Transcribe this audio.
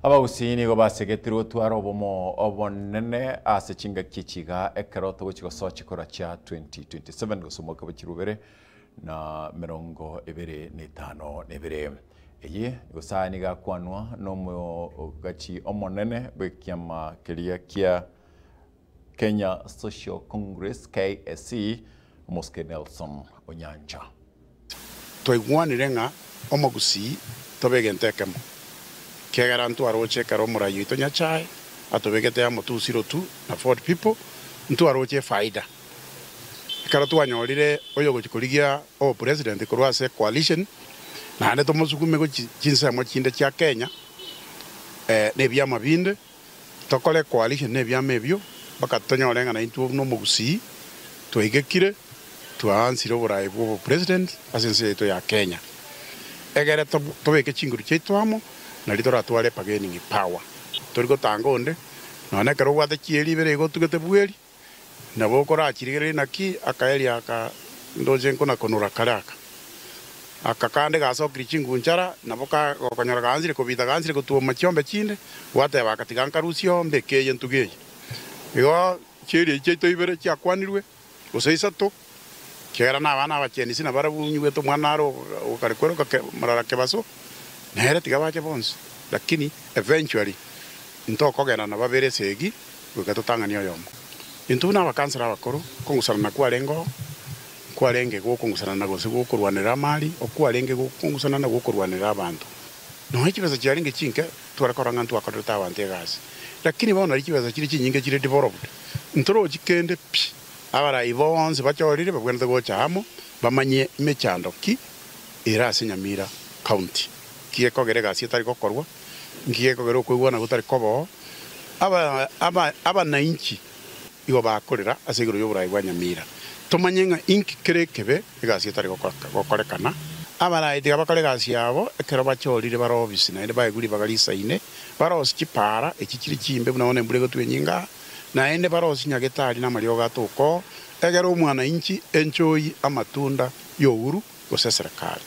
Abagusini go basegetirwo twara obomo obonene ase chinga kichiga ekeroto gochigo sochi kora cha 2027 gosomoka bakirubere na 25 nebere eye gosani ga kwanwa no mo gachi omonene bekiama kelia kia Kenya Social Congress KSC Moske Nelson Onyanja toigwanire nga omogusi tobegentekemo kegara ntwaro chekaro murayo itonya chai atobegete ya motu 02 na 40 people ntwaro che faida karo twanyorire oyo gochikorigia o president korwase coalition na ane tomosukume go chinsa mo chinde cha Kenya ne byama binde tokole coalition ne byama ebyo bakatonyore nga na intu no mugusi toigekire twansire oburai bwo president asense to ya Kenya egere tobeke chinguru cheitwamo na litora twale bargaining power torigo tangonde none kero gwate chieri bere go tugete bweri na bokora achirigere naki akaeli aka ndoje nkona konora karaka akakande gaso krichingu nchara na boka okonyora ganzire kobita ganzire kutuo machiombe chinde wate bakatiganka rusio mbeke yentuge igo chieri cheito ibere chiakwanirwe useisa to kera na bana bachenisi na barabunywe to mwanaro ukarikwero marara kebaso nere tigabache bonse lakini eventually ntokogena na babere segi ukatotangania yomo intuna bakansara bakoro kongusana na kwarengo kwarenge go kongusana na gose go kurwanira mali okwarenge go kongusana na go kurwanira abantu no hikibaza cyaringe chinke twarakoranga ntwakorota abantu egasi lakini bona hikibaza kiri chinyinge kiri developed ntoro chikende abara ibonse bachorire babwenda go chamo bamanye mechando ki irase Nyamira county kie kogere gasi tari gokorwa ngie kogere kwigwana gutari kobo aba na inchi igo bakorera asegiro yoburai bwa Nyamira tomanyenga inki kerekebe gasi tari gokorekana abara ide bakore gasi yabo ekero bachorire baro obisi na ide bayiguri bagalisa ine baro skipara ekikiri chimbe bunone mbure gotwenyinga na ende baro sinyagetari na mario gatoko egero umwana inchi enjoy amatunda youru gose serikali